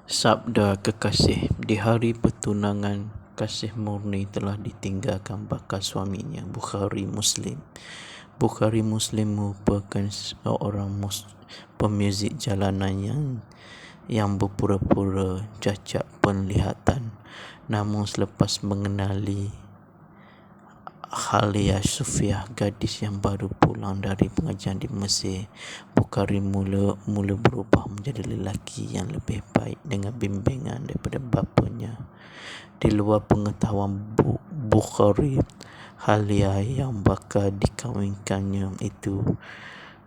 Sabda kekasih, di hari pertunangan, kasih murni telah ditinggalkan bakal suaminya. Bukhari Muslim. Bukhari Muslim merupakan seorang pemuzik jalanan yang berpura-pura cacat penglihatan. Namun selepas mengenali Halia Sufiah, gadis yang baru pulang dari pengajian di Mesir, Bukhari mula berubah menjadi lelaki yang lebih baik dengan bimbingan daripada bapanya. Di luar pengetahuan Bukhari, Halia yang bakal dikahwinkannya itu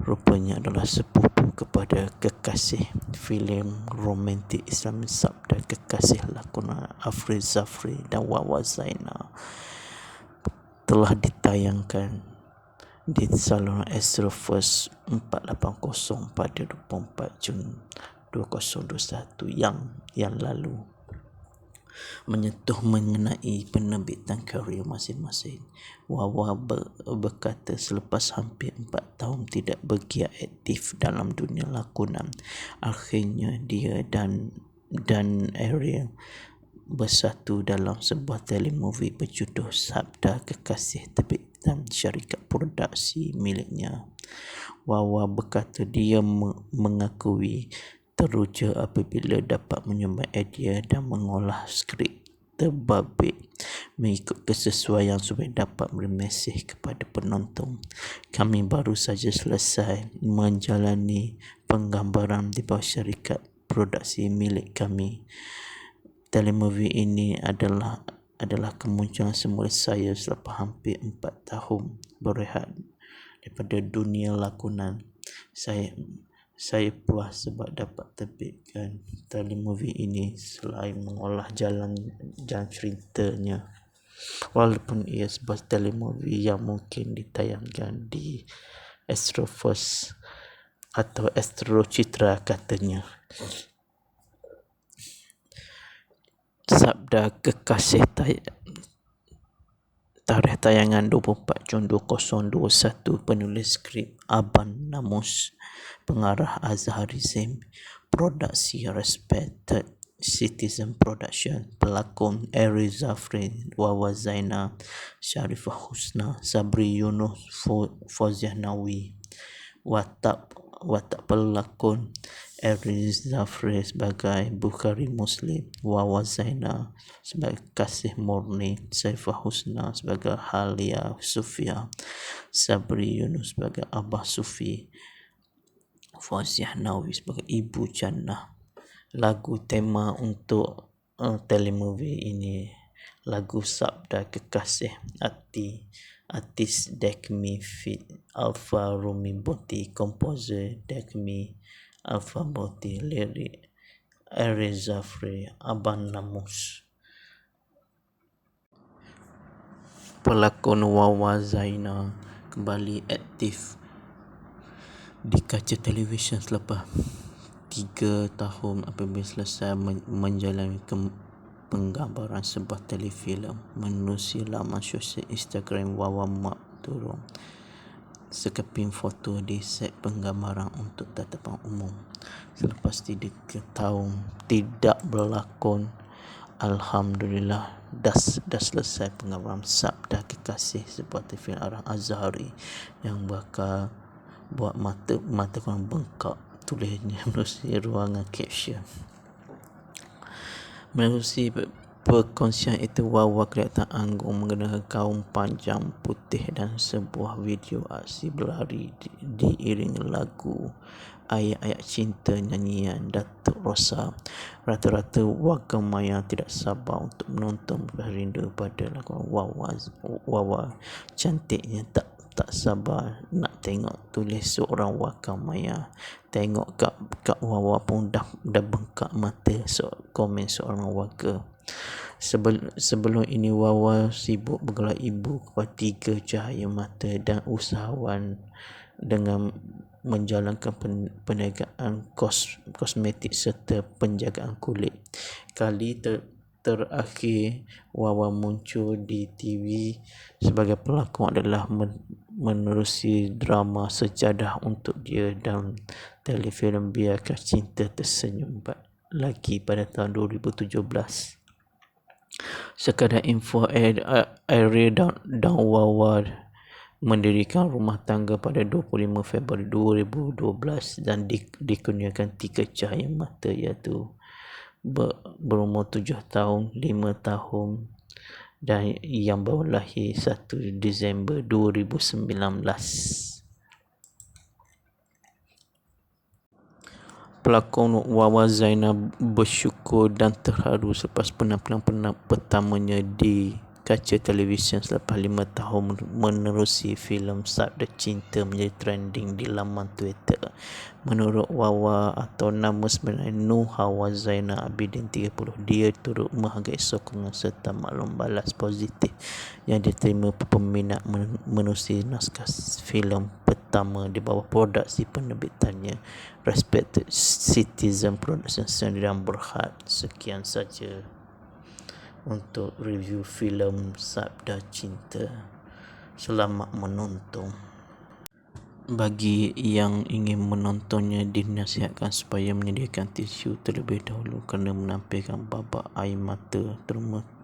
rupanya adalah sepupu kepada kekasih. Filem romantik Islam Sabda Kekasih lakonan Afriz Zafri dan Wawa Zainal telah ditayangkan di saluran Astro First 480 pada 24 Jun 2021 yang lalu, menyentuh mengenai penerbitan karya masing-masing. Wawa berkata selepas hampir 4 tahun tidak bergiat aktif dalam dunia lakonan, akhirnya dia dan Ariel bersatu dalam sebuah telemovie berjudul Sabda Kekasih terbitan syarikat produksi miliknya. Wawa berkata dia mengakui teruja apabila dapat menyumbang idea dan mengolah skrip terbabit mengikut kesesuaian supaya dapat beri mesej kepada penonton. Kami baru saja selesai menjalani penggambaran di bawah syarikat produksi milik kami. Telemovie ini adalah kemunculan semula saya selepas hampir 4 tahun berehat daripada dunia lakonan. Saya puas sebab dapat terbitkan telemovie ini selain mengolah jalan ceritanya. Walaupun ia sebuah telemovie yang mungkin ditayangkan di Astro First atau Astro Citra katanya. Sabda Kekasih tarikh tayangan 24 Jun 2021. Penulis skrip Aban Namus, pengarah Azhari Zain, produksi Respected Citizen Production, pelakon Ari Zafri, Wawa Zainal, Sharifah Husna, Sabri Yunus, Fauziah Nawi. Watak pelakon Ari Zafri sebagai Bukhari Muslim, Wawa Zainal sebagai Kasih Murni, Saifah Husna sebagai Halia Sufiah, Sabri Yunus sebagai Abah Sufi, Fauziah Nawi sebagai Ibu Jannah. Lagu tema untuk telemovie ini lagu Sabda Kekasih artis Dekmi Fit Alfa Rumi Boti, komposer Dekmi Alfa Boti, lirik Ari Zafri, Aban Namus. Pelakon Wawa Zainal kembali aktif di kaca televisyen selepas 3 tahun apabila selesai menjalani penggambaran sebuah telefilm. Menerusi laman sosial Instagram, Wawa Mak turun sekeping foto di set penggambaran untuk tatapan umum. Selepas 3 tahun tidak berlakon, Alhamdulillah dah selesai penggambaran Sabda Kekasih, sebuah telefilm arah Azhari yang bakal buat mata korang bengkak, tulisnya menerusi ruangan caption. Menerusi perkongsian itu, Wawa kelihatan anggun mengenakan gaun panjang putih dan sebuah video aksi berlari diiringi lagu ayat-ayat cinta nyanyian Datuk Rosa. Rata-rata warga maya tidak sabar untuk menonton rindu pada lagu Wawa. Cantiknya tak sabar nak tengok, tulis seorang warga maya. Tengok kat Wawa pun dah bengkak mata, komen seorang warga. Sebelum ini Wawa sibuk bergelar ibu kepada 3 cahaya mata dan usahawan dengan menjalankan perniagaan kosmetik serta penjagaan kulit. Kali terakhir Wawa muncul di TV sebagai pelakon adalah menerusi drama Sejadah Untuk Dia dan telefilm Biarkan Cinta Tersenyum. lagi pada tahun 2017. Sekadar info, Ariel dan Wawa mendirikan rumah tangga pada 25 Februari 2012 dan dikurniakan 3 cahaya mata, iaitu berumur 7 tahun, 5 tahun dan yang baru lahir 1 Disember 2019. Pelakon Wawa Zainal bersyukur dan terharu selepas penampilan pertamanya di kaca televisyen selepas 5 tahun menerusi filem Sabda Cinta menjadi trending di laman Twitter. Menurut Wawa atau nama sebenarnya Nur Hawa Zainal Abidin 30, dia turut menghargai sokongan serta maklum balas positif yang diterima peminat menerusi naskah filem pertama di bawah produksi penerbitannya Respected Citizen Production dan Berhad. Sekian saja untuk review filem Sabda Cinta. Selamat menonton. Bagi yang ingin menontonnya, dinasihatkan supaya menyediakan tisu terlebih dahulu kerana menampilkan babak air mata,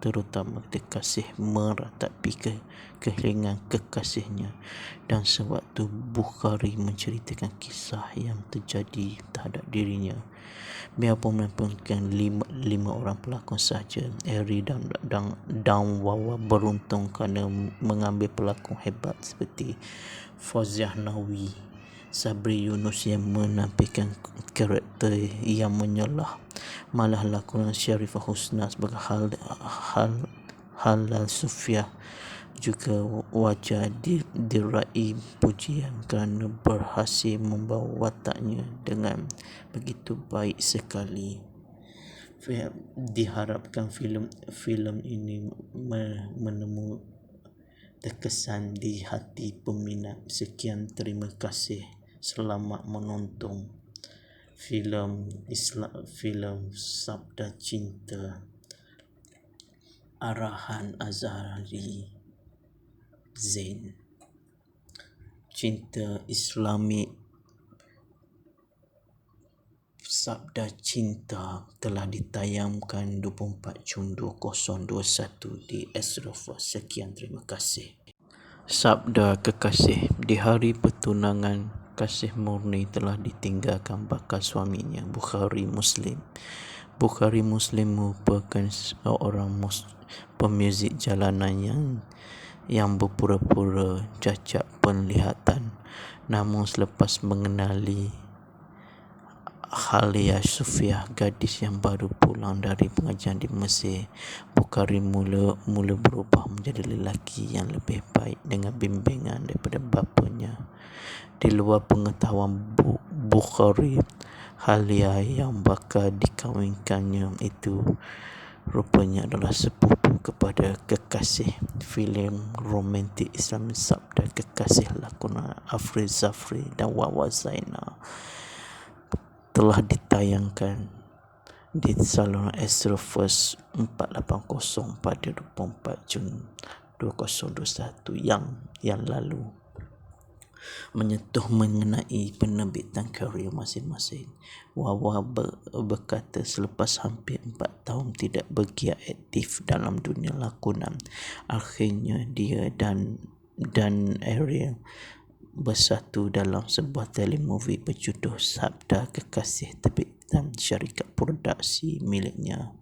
terutama ketika kasih meratapi kehilangan kekasihnya, dan sewaktu Bukhari menceritakan kisah yang terjadi terhadap dirinya. Biarpun menampilkan lima orang pelakon sahaja, Eri dan Wawa beruntung kerana mengambil pelakon hebat seperti Fauziah Nawi, Sabri Yunus yang menampilkan karakter yang menyelah, malah lakonan Syarifah Husna sebagai Halal Sufiah juga wajah diraih pujian kerana berhasil membawa wataknya dengan begitu baik sekali. Diharapkan filem ini menemui terkesan di hati peminat. Sekian, terima kasih. Selamat menonton filem Sabda Cinta, arahan Azhari Zain. Cinta Islami Sabda Cinta telah ditayangkan 24 Jun 2021 di Astro4. Sekian, terima kasih. Sabda kekasih. Di hari pertunangan, kasih murni telah ditinggalkan bakal suaminya, Bukhari Muslim. Bukhari Muslim merupakan seorang pemuzik jalanan yang berpura-pura cacat penglihatan. Namun selepas mengenali Halia Sufiah, gadis yang baru pulang dari pengajian di Mesir, Bukhari mula berubah menjadi lelaki yang lebih baik dengan bimbingan daripada bapanya. Di luar pengetahuan Bukhari, Halia yang bakal dikahwinkannya itu rupanya adalah sepupu kepada kekasih. Filem romantik Islam Sabda Kekasih lakonan Afriz Zafri dan Wawa Zainal telah ditayangkan di saluran Astro First 480 pada 24 Jun 2021 yang lalu. Menyentuh mengenai penerbitan karya masing-masing, Wawa berkata selepas hampir 4 tahun tidak bergiat aktif dalam dunia lakonan, akhirnya dia dan Ariel bersatu dalam sebuah telemovie berjudul Sabda Kekasih terbitan syarikat produksi miliknya.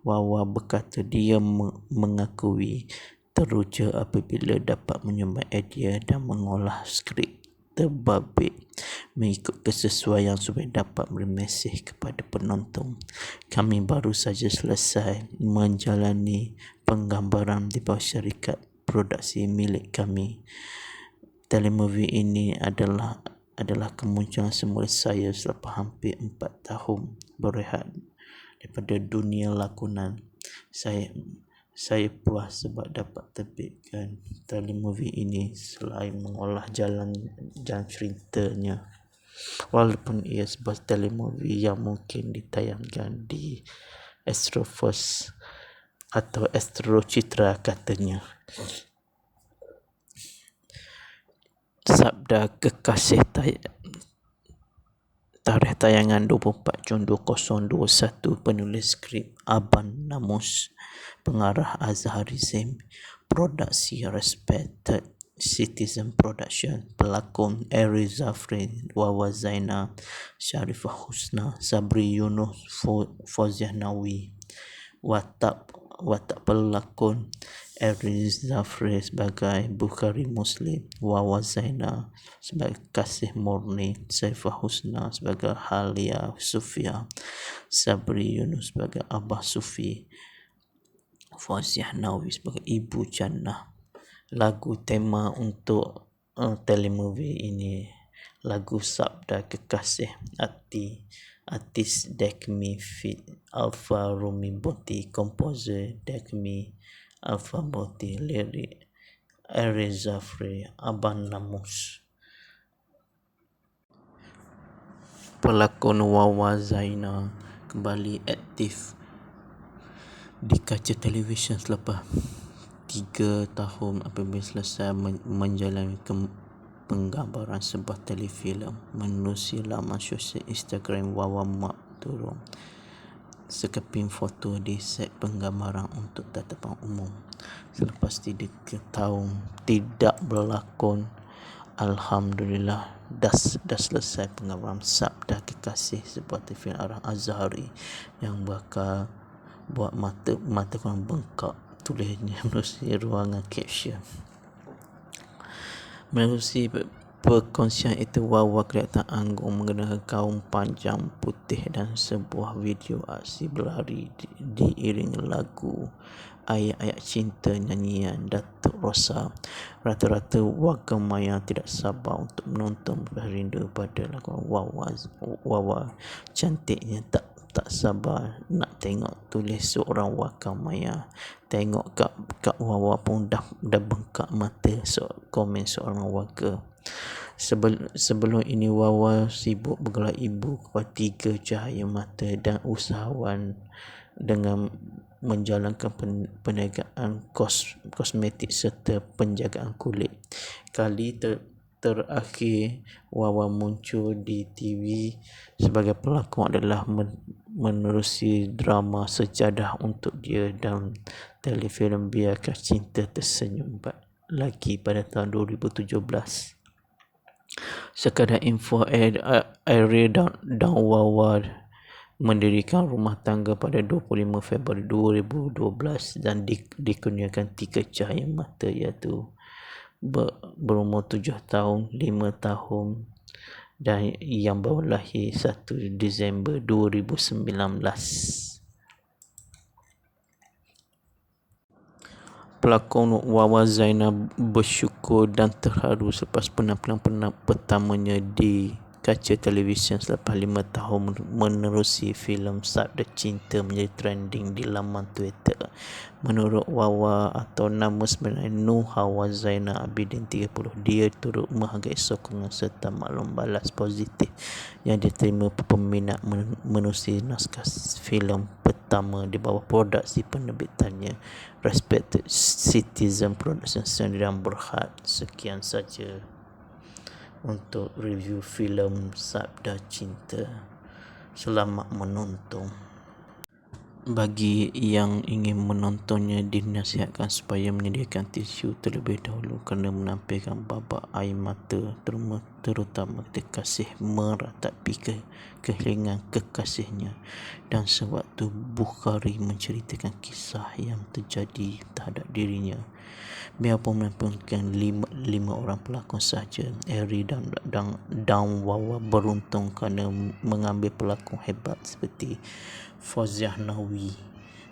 Wawa berkata dia mengakui teruja apabila dapat menyumbang idea dan mengolah skrip terbabit mengikut kesesuaian supaya dapat beri mesej kepada penonton. Kami baru saja selesai menjalani penggambaran di bawah syarikat produksi milik kami. Telemovie ini adalah kemunculan semula saya selepas hampir 4 tahun berehat daripada dunia lakonan. Saya puas sebab dapat terbitkan telemovie ini selain mengolah jalan ceritanya. Walaupun ia sebuah telemovie yang mungkin ditayangkan di Astro First atau Astro Citra katanya. Sabda Kekasih Tarikh tayangan 24 Jun 2021. Penulis skrip Aban Namus, pengarah Azhari Zaim, produksi Respected Citizen Production, pelakon Eri Zafri, Wawa Zaina, Sharifah Husna, Sabri Yunus, Fauziah Nawi. Watak pelakon Eri Zafri sebagai Bukhari Muslim, Wawa Zaina sebagai Kasih Murni, Saifah Husna sebagai Halia Sufia, Sabri Yunus sebagai Abah Sufi, Fauziah Nawi sebagai Ibu Jannah. Lagu tema untuk telemovie ini lagu Sabda Kekasih artis Dekmi Fit Alfa Rumi Boti, komposer Dekmi Alfa Boti, lirik Eri Zafri, Aban Namus. Pelakon Wawa Zaina kembali aktif di kaca televisyen selepas 3 tahun apabila selesai menjalani penggambaran sebuah telefilm. Menerusi laman sosial Instagram Wawa Mak turun sekeping foto di set penggambaran untuk tatapan umum. Selepas 3 tahun tidak berlakon, Alhamdulillah dah selesai penggambaran Sabda Kekasih, sebuah telefilm arah Azhari yang bakal buat mata korang bengkak, tulisnya menerusi ruangan caption. Menerusi perkongsian itu, Wawa kelihatan anggun mengenakan gaun panjang putih dan sebuah video aksi berlari diiringi lagu ayat-ayat cinta nyanyian Datuk Rosa. Rata-rata warga maya tidak sabar untuk menonton rindu pada lagu Wawa. Cantiknya tak sabar nak tengok, tulis seorang warga maya. Tengok kat Wawa pun dah bengkak mata, komen seorang warga. Sebelum ini Wawa sibuk bergelar ibu kepada 3 cahaya mata dan usahawan dengan menjalankan perniagaan kosmetik serta penjagaan kulit. Kali terakhir Wawa muncul di TV sebagai pelakon adalah menerusi drama Sejadah Untuk Dia dan telefilm Biarkah Cinta Tersenyum Lagi pada tahun 2017. Sekadar info, Eri dan Wawa mendirikan rumah tangga pada 25 Februari 2012 dan dikurniakan 3 cahaya mata, iaitu berumur 7 tahun, 5 tahun dan yang baru lahir 1 Disember 2019. Pelakon Wawa Zaina bersyukur dan terharu selepas penampilan pertamanya di kaca televisyen selepas 5 tahun menerusi filem Sabda Cinta menjadi trending di laman Twitter. Menurut Wawa atau nama sebenarnya Nur Hawa Zaina Abidin 30, dia turut menghargai sokongan serta maklum balas positif yang diterima peminat menerusi naskah filem pertama di bawah produksi penerbitannya Respected Citizen Production Sdn Bhd. Sekian saja untuk review filem Sabda Cinta. Selamat menonton. Bagi yang ingin menontonnya, dinasihatkan supaya menyediakan tisu terlebih dahulu kerana menampilkan babak air mata, terutama ketika kasih meratapi kehilangan kekasihnya, dan sewaktu Bukhari menceritakan kisah yang terjadi terhadap dirinya. Biarpun menampilkan 5 orang pelakon sahaja, Eri dan Wawa beruntung kerana mengambil pelakon hebat seperti Fauziah Nawi,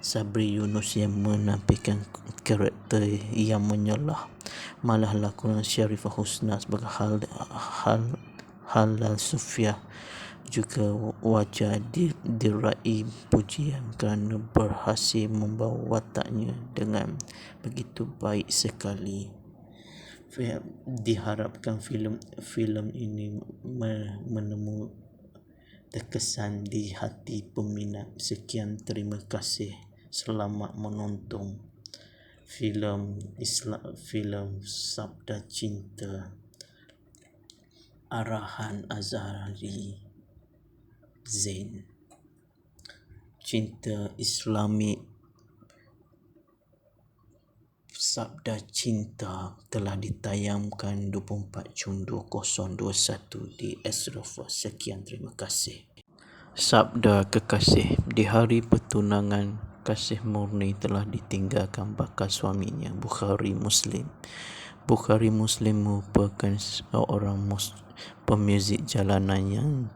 Sabri Yunus yang menampilkan karakter yang menyelah. Malah lakonan Sharifah Husna sebagai Halia Sufia juga wajar diraih pujian kerana berhasil membawa wataknya dengan begitu baik sekali. Diharapkan filem ini menemui terkesan di hati peminat. Sekian, terima kasih. Selamat menonton filem Sabda Cinta arahan Azhari. Zain. Cinta Islami. Sabda Cinta telah ditayangkan 24 Jun 2021 di Astro4. Sekian, terima kasih. Sabda Kekasih. Di hari pertunangan, kasih murni telah ditinggalkan bakal suaminya, Bukhari Muslim. Bukhari Muslim merupakan seorang pemuzik jalanan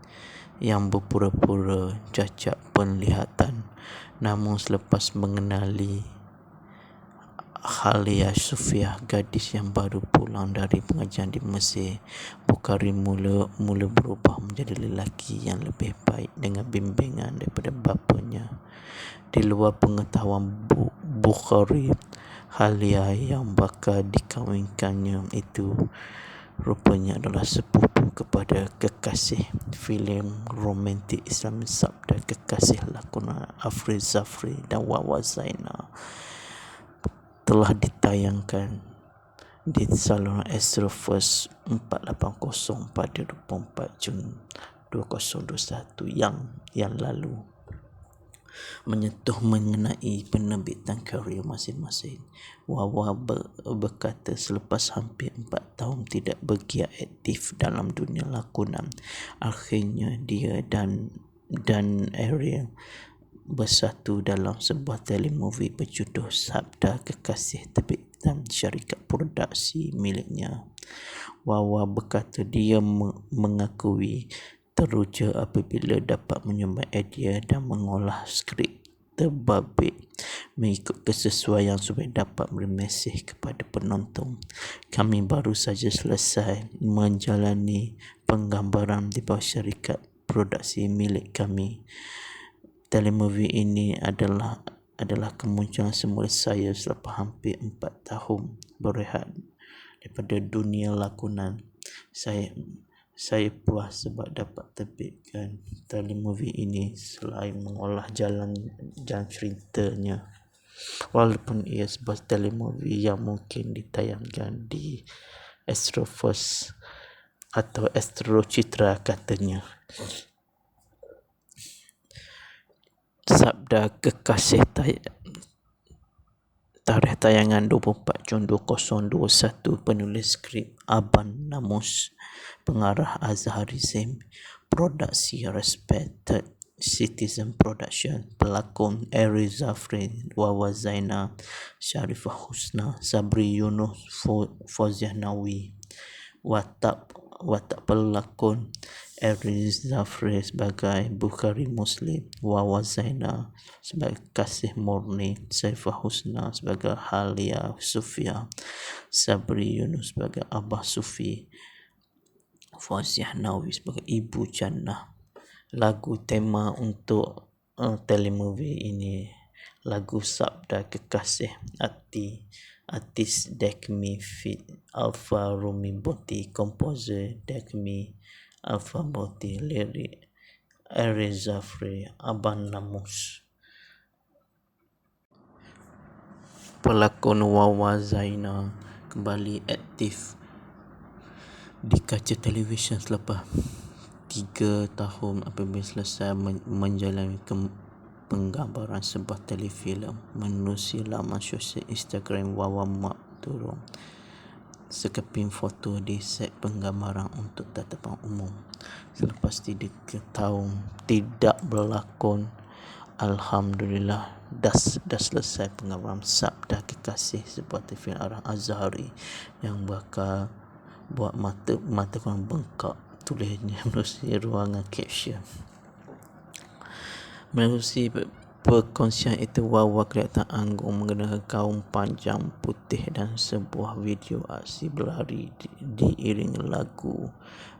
yang berpura-pura cacat penglihatan. Namun selepas mengenali Halia Sufiah, gadis yang baru pulang dari pengajian di Mesir, Bukhari mula berubah menjadi lelaki yang lebih baik dengan bimbingan daripada bapanya. Di luar pengetahuan Bukhari, Halia yang bakal dikahwinkannya itu rupanya adalah sepupu kepada kekasih. Filem romantik Islam Sabda Kekasih lakonan Afriz Zafri dan Wawa Zainal telah ditayangkan di saluran Astro First 480 pada 24 Jun 2021 yang lalu. Menyentuh mengenai penerbitan karya masing-masing, Wawa berkata selepas hampir 4 tahun tidak bergiat aktif dalam dunia lakonan, akhirnya dia dan Ariel bersatu dalam sebuah telemovie berjudul Sabda Kekasih terbitan syarikat produksi miliknya. Wawa berkata dia mengakui teruja apabila dapat menyumbang idea dan mengolah skrip terbabit mengikut kesesuaian supaya dapat memberi mesej kepada penonton. Kami baru saja selesai menjalani penggambaran di bawah syarikat produksi milik kami. Telemovie ini adalah kemunculan semula saya selepas hampir 4 tahun berehat daripada dunia lakonan. Saya puas sebab dapat terbitkan telemovie ini selain mengolah jalan ceritanya. Walaupun ia sebuah telemovie yang mungkin ditayangkan di Astro First atau Astro Citra katanya. Sabda Kekasih tarikh tayangan 24 Jun 2021. Penulis skrip Aban Namus, pengarah Azhari Zain, produksi Respected Citizen Production, pelakon Ari Zafri, Wawa Zainal, Sharifah Husna, Sabri Yunus, Fauziah Nawi. Watak pelakon Ari Zafri sebagai Bukhari Muslim, Wawa Zainal sebagai Kasih Murni, Saifah Husna sebagai Halia Sufiah, Sabri Yunus sebagai Abah Sufi, Fauziah Nawi sebagai Ibu Jannah. Lagu tema untuk telemovie ini lagu Sabda Kekasih artis Dekmi Fit Alfa Rumi Boti, komposer Dekmi Alfa Boti, lirik Ari Zafri, Aban Namus. Pelakon Wawa Zainal kembali aktif di kaca televisyen selepas 3 tahun apabila selesai menjalani penggambaran sebuah telefilm. Menerusi laman sosial Instagram, Wawa Mak turun sekeping foto di set penggambaran untuk tatapan umum. Selepas 3 tahun tidak berlakon, alhamdulillah dah selesai penggambaran Sabda Kekasih, sebuah telefilm arah Azhari yang bakal buat mata korang bengkak, tulisnya menerusi ruangan caption. Menerusi perkongsian itu, Wawa kelihatan anggun mengenakan gaun panjang putih dan sebuah video aksi berlari diiringi lagu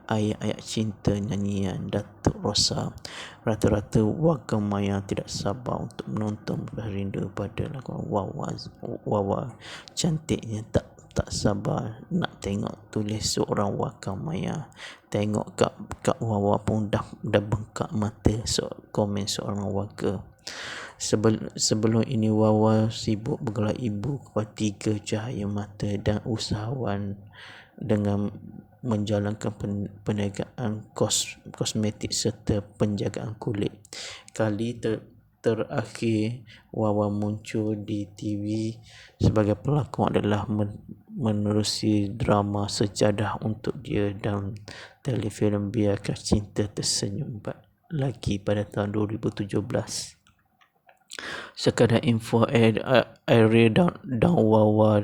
ayat-ayat cinta nyanyian Datuk Rosa. Rata-rata warga maya tidak sabar untuk menonton rindu pada lagu Wawa. Cantiknya tak sabar nak tengok, tulis seorang warga maya. Tengok kat Wawa pun dah bengkak mata, komen seorang warga. Sebelum ini Wawa sibuk bergelar ibu kepada 3 cahaya mata dan usahawan dengan menjalankan perniagaan kosmetik serta penjagaan kulit. Kali terakhir Wawa muncul di TV sebagai pelakon adalah menerusi drama Sejadah Untuk Dia dan telefilm Biarkah Cinta Tersenyum lagi pada tahun 2017. Sekadar info, Ariel dan Wawa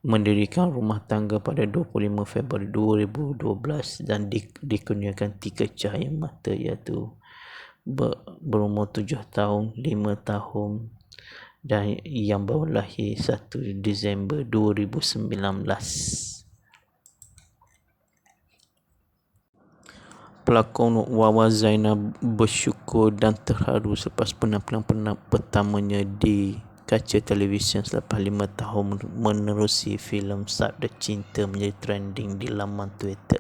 mendirikan rumah tangga pada 25 Februari 2012 dan dikurniakan 3 cahaya mata, iaitu berumur 7 tahun, 5 tahun dan yang baru lahir 1 Disember 2019. Pelakon Wawa Zainal bersyukur dan terharu selepas penampilan pertamanya di kaca televisyen selepas 5 tahun menerusi filem Sabda Cinta menjadi trending di laman Twitter.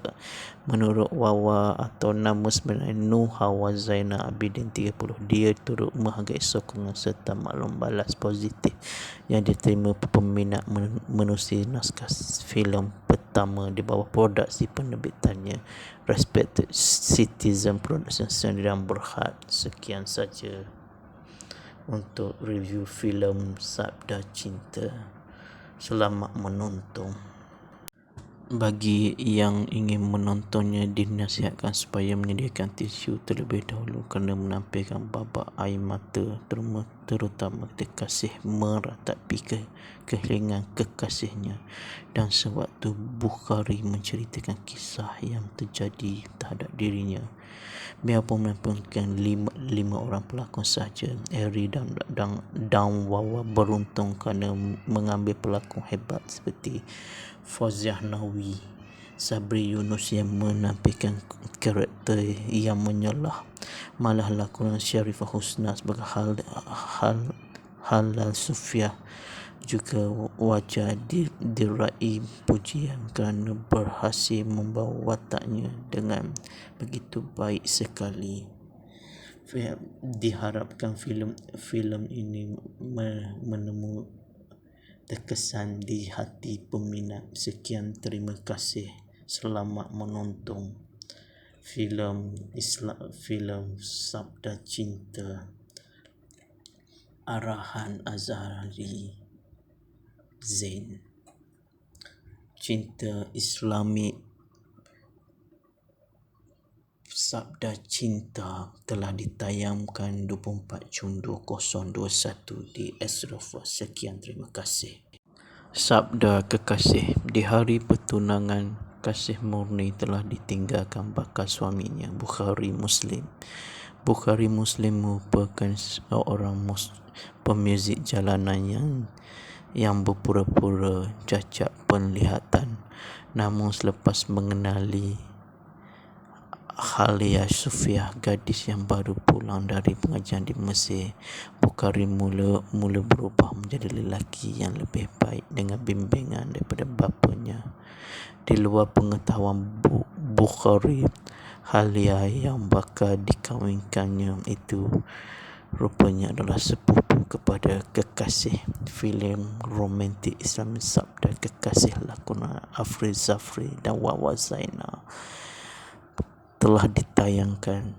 Menurut Wawa atau nama sebenarnya Nur Hawa Zainal Abidin 30, dia turut menghargai sokongan serta maklum balas positif yang diterima peminat menerusi naskah filem pertama di bawah produksi penerbitannya Respected Citizen Production Sdn Bhd. Sekian saja untuk review filem Sabda Cinta. Selamat menonton. Bagi yang ingin menontonnya, dinasihatkan supaya menyediakan tisu terlebih dahulu kerana menampilkan babak air mata terutama ketika kasih meratapi kehilangan kekasihnya, dan sewaktu Bukhari menceritakan kisah yang terjadi terhadap dirinya. Biarpun menampilkan lima orang pelakon sahaja, Eri dan Wawa beruntung kerana mengambil pelakon hebat seperti Fauziah Nawi, Sabri Yunus yang menampilkan karakter yang menyelah, malah lakonan Sharifah Husna sebagai Halal Sufiah juga wajar diraih pujian kerana berhasil membawa wataknya dengan begitu baik sekali. Diharapkan filem ini menemui terkesan di hati peminat. Sekian, terima kasih. Selamat menonton filem Sabda Cinta arahan Azhari Zain. Cinta Islami Sabda Cinta telah ditayangkan 24 Jun 2021 di Astro4. Sekian, terima kasih. Sabda Kekasih. Di hari pertunangan, Kasih murni telah ditinggalkan bakal suaminya, Bukhari Muslim. Bukhari Muslim merupakan seorang pemuzik jalanan yang berpura-pura cacat penglihatan. Namun selepas mengenali Halia Sufiah, gadis yang baru pulang dari pengajian di Mesir, Bukhari mula berubah menjadi lelaki yang lebih baik dengan bimbingan daripada bapanya. Di luar pengetahuan Bukhari, Halia yang bakal dikahwinkannya itu rupanya adalah sepupu kepada kekasih. Filem romantik Islam Sabda Kekasih lakonan Afriz Zafri dan Wawa Zainal telah ditayangkan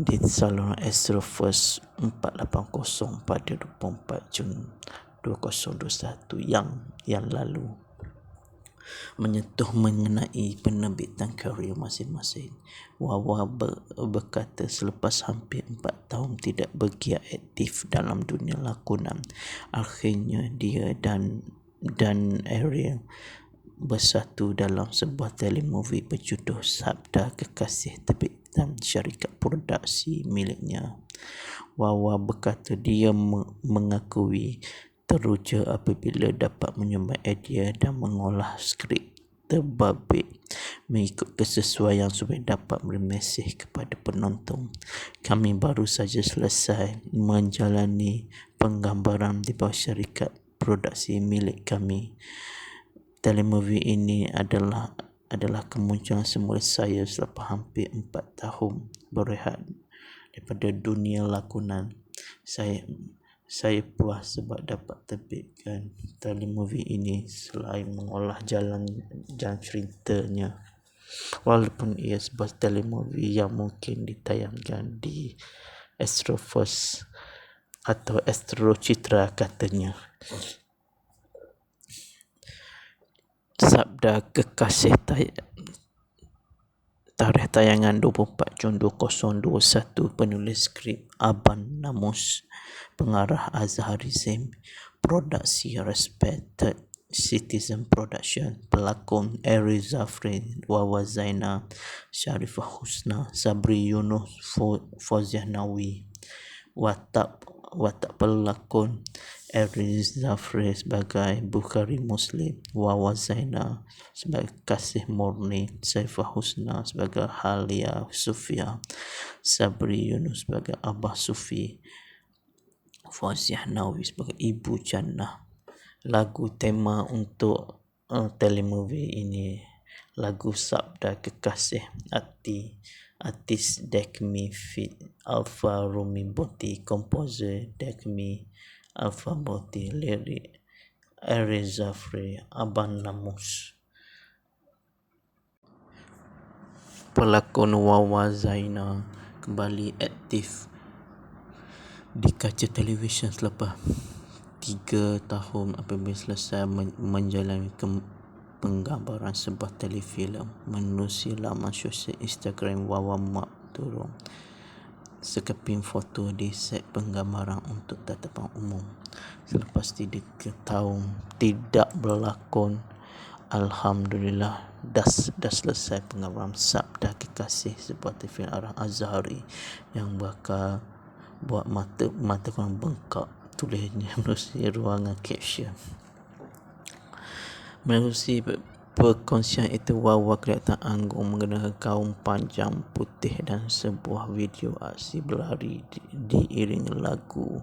di saluran Astro First 480 pada 24 Jun 2021 yang lalu. Menyentuh mengenai penerbitan karya masing-masing, Wawa berkata selepas hampir 4 tahun tidak bergiat aktif dalam dunia lakonan, akhirnya dia dan Ariel bersatu dalam sebuah telemovie berjudul Sabda Kekasih terbitan syarikat produksi miliknya. Wawa berkata dia mengakui teruja apabila dapat menyumbang idea dan mengolah skrip terbabit mengikut kesesuaian supaya dapat beri mesej kepada penonton. Kami baru saja selesai menjalani penggambaran di bawah syarikat produksi milik kami. Telemovie ini adalah kemunculan semula saya selepas hampir 4 tahun berehat daripada dunia lakonan. Saya puas sebab dapat terbitkan telemovie ini selain mengolah jalan ceritanya. walaupun ia sebuah telemovie yang mungkin ditayangkan di Astro First atau Astro Citra katanya. Sabda Kekasih tarikh tayangan 24 Jun 2021. Penulis skrip Aban Namus, pengarah Azhari Zaim, produksi Respected Citizen Production, pelakon Eri Zafri, Wawa Zaina, Sharifah Husna, Sabri Yunus, Fauziah Nawi. Watak pelakon Eri Zafri sebagai Bukhari Muslim, Wawa Zaina sebagai Kasih Murni, Saifah Husna sebagai Halia Sufia, Sabri Yunus sebagai Abah Sufi, Fauziah Nawi sebagai Ibu Jannah. Lagu tema untuk telemovie ini lagu Sabda Kekasih artis Dekmi Fit Alfa Rumi Boti, komposer Dekmi Alfa Boti, lirik Eri Zafri, Aban Namus. Pelakon Wawa Zaina kembali aktif di kaca televisyen selepas 3 tahun apabila selesai menjalani penggambaran sebuah telefilm. Menerusi laman sosial Instagram Wawa Mak turun sekeping foto di set penggambaran untuk tatapan umum. Selepas 3 tahun tidak berlakon, alhamdulillah dah selesai penggambaran Sabda Kekasih, sebuah telefilm arah Azhari yang bakal buat mata korang bengkak, tulisnya menerusi ruangan caption. Menerusi perkongsian itu, Wawa kelihatan anggun mengenakan gaun panjang putih dan sebuah video aksi berlari diiringi lagu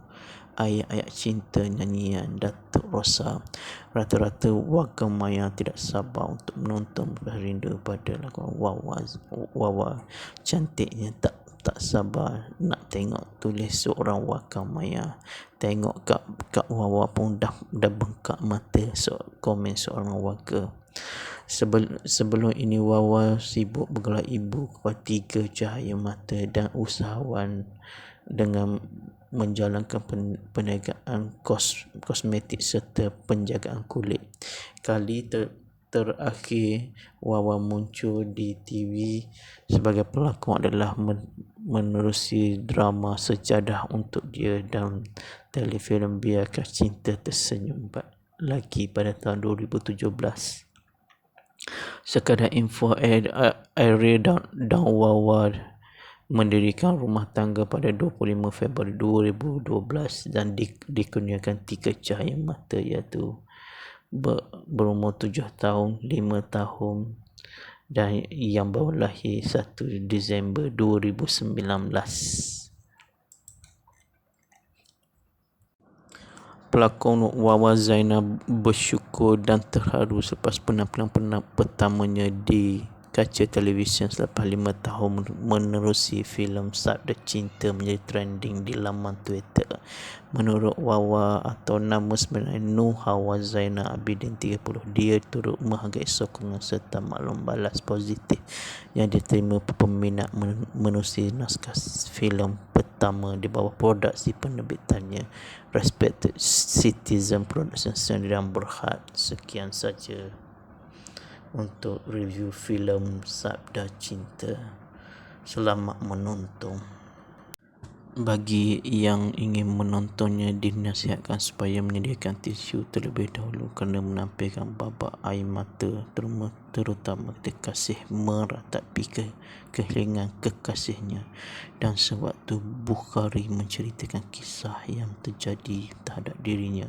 ayat-ayat cinta nyanyian Datuk Rosa. Rata-rata warga maya tidak sabar untuk menonton rindu pada lagu Wawa. Cantiknya tak sabar nak tengok, tulis seorang warga maya. Tengok kat Wawa pun dah bengkak mata, komen seorang warga. Sebelum ini Wawa sibuk bergelar ibu kepada 3 cahaya mata dan usahawan dengan menjalankan perniagaan kosmetik serta penjagaan kulit. Kali terakhir Wawa muncul di TV sebagai pelakon adalah menerusi drama Sejadah Untuk Dia dan telefilm Biarkah Cinta Tersenyum Lagi pada tahun 2017. Sekadar info, Eri dan Wawa mendirikan rumah tangga pada 25 Februari 2012 dan dikurniakan 3 cahaya mata, iaitu berumur 7 tahun, 5 tahun dan yang baru lahir 1 Disember 2019. Pelakon Wawa Zaina bersyukur dan terharu selepas penampilan pertamanya di kaca televisyen selepas 5 tahun menerusi filem Sabda Cinta menjadi trending di laman Twitter. Menurut Wawa atau nama sebenarnya Nur Hawa Zaina Abidin 30, dia turut menghargai sokongan serta maklum balas positif yang diterima peminat menerusi naskah filem pertama di bawah produksi penerbitannya Respected Citizen Production Sdn Bhd. Sekian saja untuk review filem Sabda Cinta. Selamat menonton. Bagi yang ingin menontonnya, dinasihatkan supaya menyediakan tisu terlebih dahulu kerana menampilkan babak air mata, terutama ketika kasih meratapi kehilangan kekasihnya, dan sewaktu Bukhari menceritakan kisah yang terjadi terhadap dirinya.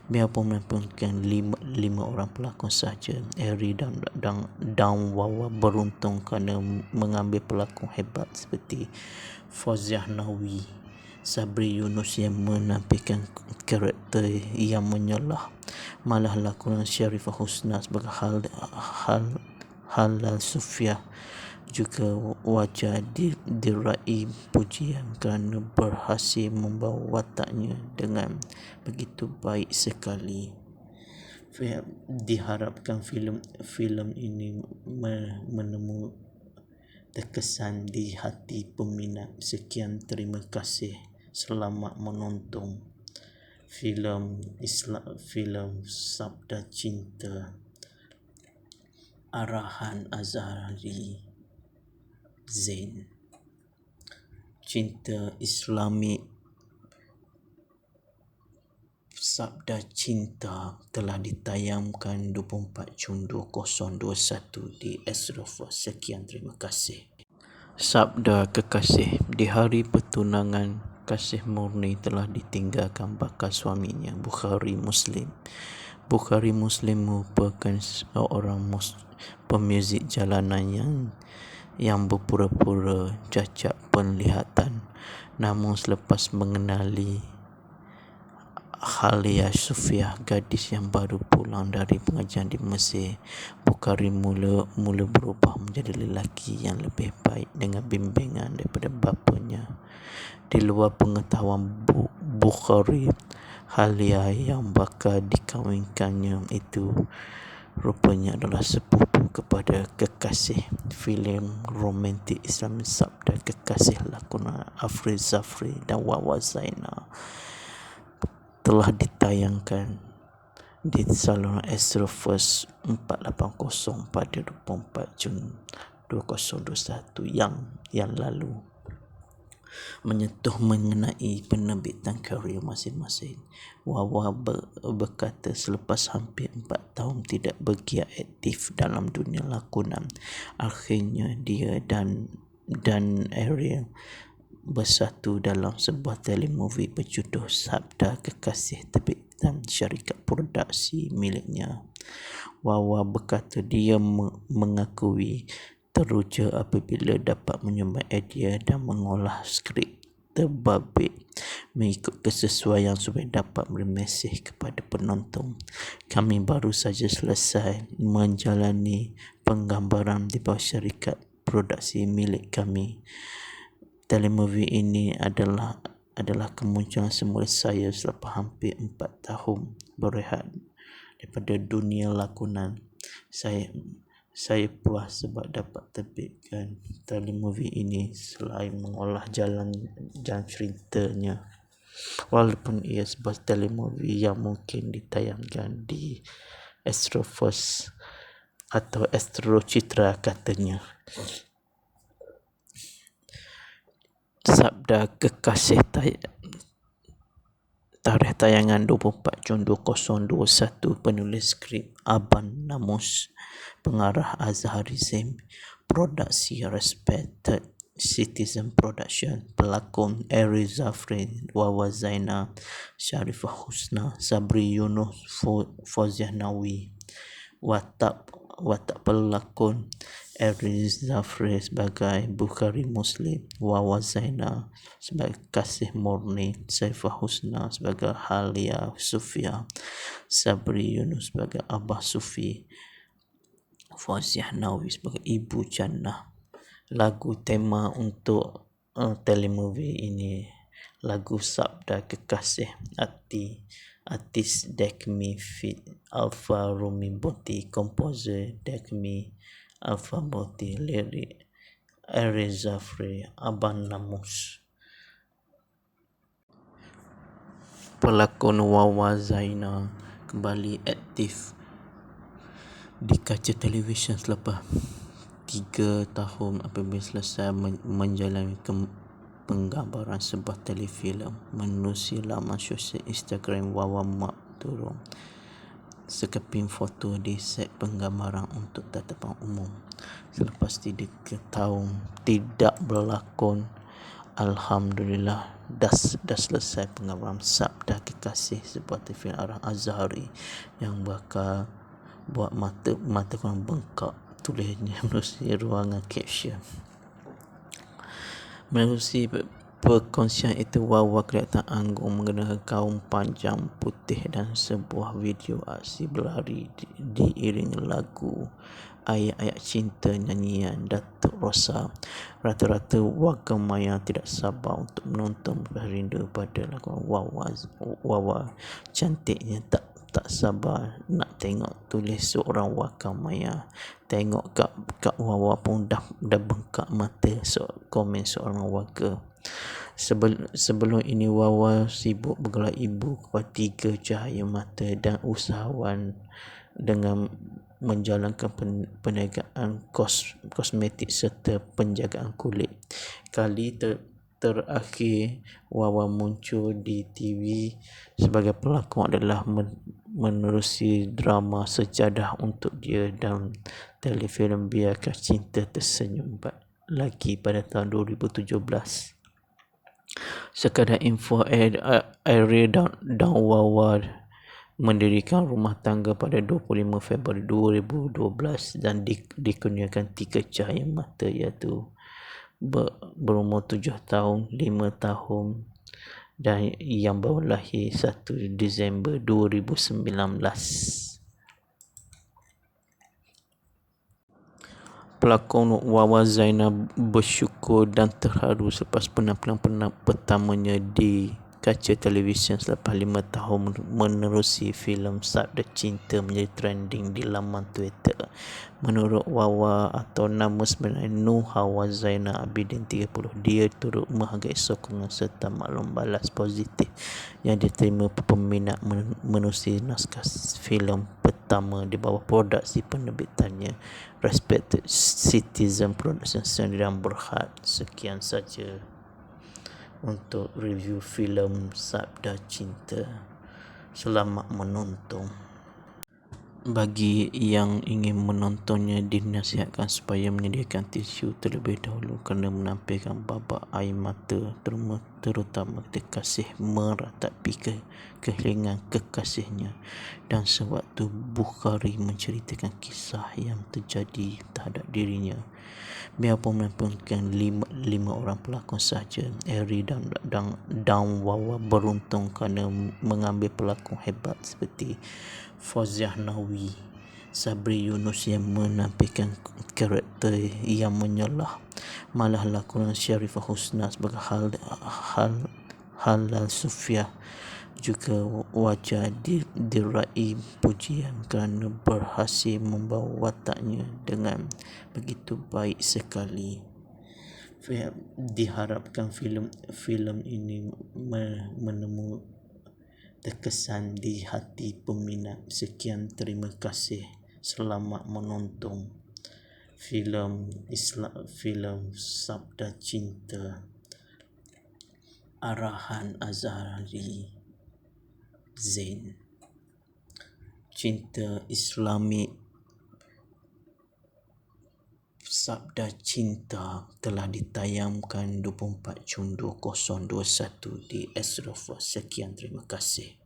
Biarpun menampilkan 5 orang pelakon sahaja, Eri dan Wawa beruntung kerana mengambil pelakon hebat seperti Fauziah Nawi, Sabri Yunus yang menampilkan karakter yang menyelah. Malah lakonan Sharifah Husna sebagai Halia Sufia juga wajar diraih pujian kerana berhasil membawa wataknya dengan begitu baik sekali. Diharapkan filem ini menemu terkesan di hati peminat. Sekian, terima kasih, selamat menonton filem Sabda Cinta arahan Azhari Zain. Cinta Islami Sabda Cinta telah ditayangkan 24 Jun 2021 di Astro-Force. Sekian, terima kasih. Sabda kekasih. Di hari pertunangan, kasih murni telah ditinggalkan bakal suaminya, Bukhari Muslim. Bukhari Muslim merupakan seorang pemuzik jalanan yang berpura-pura cacat penglihatan. Namun selepas mengenali Halia Sufiah, gadis yang baru pulang dari pengajian di Mesir, Bukhari mula berubah menjadi lelaki yang lebih baik dengan bimbingan daripada bapanya. Di luar pengetahuan Bukhari, Halia yang bakal dikahwinkannya itu rupanya adalah sepupu kepada kekasih. Filem romantik Islam Sabda Kekasih lakonan Afriz Zafri dan Wawa Zainal telah ditayangkan di saluran Astro-Force 480 pada 24 Jun 2021 yang lalu. Menyentuh mengenai penerbitan karya masing-masing, Wawa berkata selepas hampir 4 tahun tidak bergiat aktif dalam dunia lakonan, akhirnya dia dan Ariel bersatu dalam sebuah telemovie berjudul Sabda Kekasih terbitan syarikat produksi miliknya. Wawa berkata dia mengakui teruja apabila dapat menyumbang idea dan mengolah skrip terbabit mengikut kesesuaian supaya dapat beri mesej kepada penonton. Kami baru saja selesai menjalani penggambaran di bawah syarikat produksi milik kami. Telemovie ini adalah kemunculan semula saya selepas hampir 4 tahun berehat daripada dunia lakonan. Saya puas sebab dapat terbitkan telemovie ini selain mengolah jalan ceritanya. Walaupun ia sebuah telemovie yang mungkin ditayangkan di Astro-Force atau Astro Citra katanya. Sabda Kekasih tarikh tayangan 24 Jun 2021. Penulis skrip Aban Namus, pengarah Azhari Zain, produksi Respected Citizen Production, pelakon Ariz Zafri, Wawa Zainal, Sharifah Husna, Sabri Yunus, Fauziah Nawi. Watak pelakon Ariz Zafri sebagai Bukhari Muslim, Wawa Zainal sebagai Kasih Murni, Saifah Husna sebagai Halia Sufiah, Sabri Yunus sebagai Abah Sufi, Fauziah Nawi sebagai Ibu Jannah. Lagu tema untuk telemovie ini lagu Sabda Kekasih artis Dekmi Fit Alfa Rumi Boti, komposer Dekmi Alfa Boti, lirik Ariz Zafri, Aban Namus. Pelakon Wawa Zainal kembali aktif di kaca televisyen selepas 3 tahun apabila selesai menjalani penggambaran sebuah telefilm. Menerusi laman sosial Instagram, Wawa turun sekeping foto di set penggambaran untuk tatapan umum. Selepas 3 tahun tidak berlakon, alhamdulillah dah selesai penggambaran Sabda Kekasih, sebuah telefilm arah Azhari yang bakal buat mata korang bengkak, tulisnya menerusi ruangan caption. Menerusi perkongsian itu, Wawa kelihatan anggun mengenakan gaun panjang putih dan sebuah video aksi berlari diiringi lagu ayat-ayat cinta nyanyian Datuk Rosa. Rata-rata warga maya tidak sabar untuk menonton, rindu pada lagu Wawa. Cantiknya tak tak sabar nak tengok tulis seorang wakamaya. Tengok kat Wawa pun dah bengkak mata komen seorang warga. Sebelum ini Wawa sibuk bergelar ibu kepada 3 cahaya mata dan usahawan dengan menjalankan perniagaan kosmetik serta penjagaan kulit. Kali terakhir Wawa muncul di TV sebagai pelakon adalah menerusi drama Sejadah Untuk Dia dan telefilm Biarkah Cinta Tersenyum lagi pada tahun 2017. Sekadar info, Ariel dan Wawa mendirikan rumah tangga pada 25 Februari 2012 dan dikurniakan 3 cahaya mata, iaitu berumur 7 tahun, 5 tahun dan yang baru lahir 1 Disember 2019. Pelakon Wawa Zainal bersyukur dan terharu selepas penampilan pertamanya di kaca televisyen selepas 5 tahun menerusi filem Sabda Cinta menjadi trending di laman Twitter. Menurut Wawa atau nama sebenarnya Nur Hawa Zainal Abidin 30, dia turut menghargai sokongan serta maklum balas positif yang diterima peminat menerusi naskah filem pertama di bawah produksi penerbitannya Respected Citizen Production Sdn Bhd. Sekian saja untuk review filem Sabda Cinta. Selamat menonton. Bagi yang ingin menontonnya, dinasihatkan supaya menyediakan tisu terlebih dahulu kerana menampilkan babak air mata terutama ketika kasih meratapi kehilangan kekasihnya, dan sewaktu Bukhari menceritakan kisah yang terjadi terhadap dirinya. Biarpun menampilkan 5 orang pelakon sahaja, Eri dan Wawa beruntung kerana mengambil pelakon hebat seperti Fauziah Nawi, Sabri Yunus yang menampilkan karakter yang menyelah, malah lakonan Sharifah Husna sebagai Halal Sufiah juga wajar diraih pujian kerana berhasil membawa wataknya dengan begitu baik sekali. Diharapkan filem ini menemui terkesan di hati peminat. Sekian, terima kasih. Selamat menonton filem Sabda Cinta arahan Azhari Zain. Cinta Islami Sabda Cinta telah ditayangkan 24 Jun 2021 di Astro4. Sekian, terima kasih.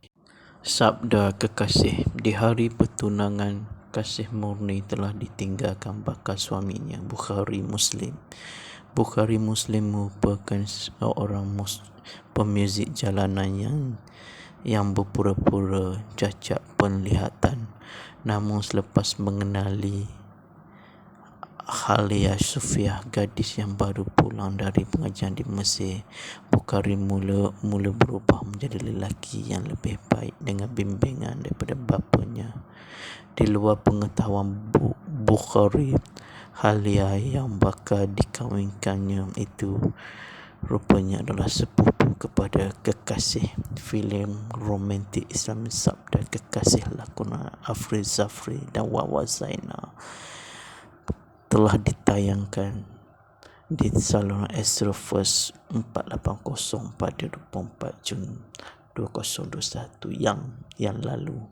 Sabda Kekasih. Di hari pertunangan, kasih murni telah ditinggalkan bakal suaminya, Bukhari Muslim. Bukhari Muslim merupakan seorang pemuzik jalanan yang berpura-pura cacat penglihatan. Namun selepas mengenali Halia Sufiah, gadis yang baru pulang dari pengajian di Mesir, Bukhari mula berubah menjadi lelaki yang lebih baik dengan bimbingan daripada bapanya. Di luar pengetahuan Bukhari, Halia yang bakal dikahwinkannya itu rupanya adalah sepupu kepada kekasih. Filem romantik Islam Sabda Kekasih lakonan Afri Zafri dan Wawa Zainal telah ditayangkan di saluran Astro First 480 pada 24 Jun 2021 yang lalu.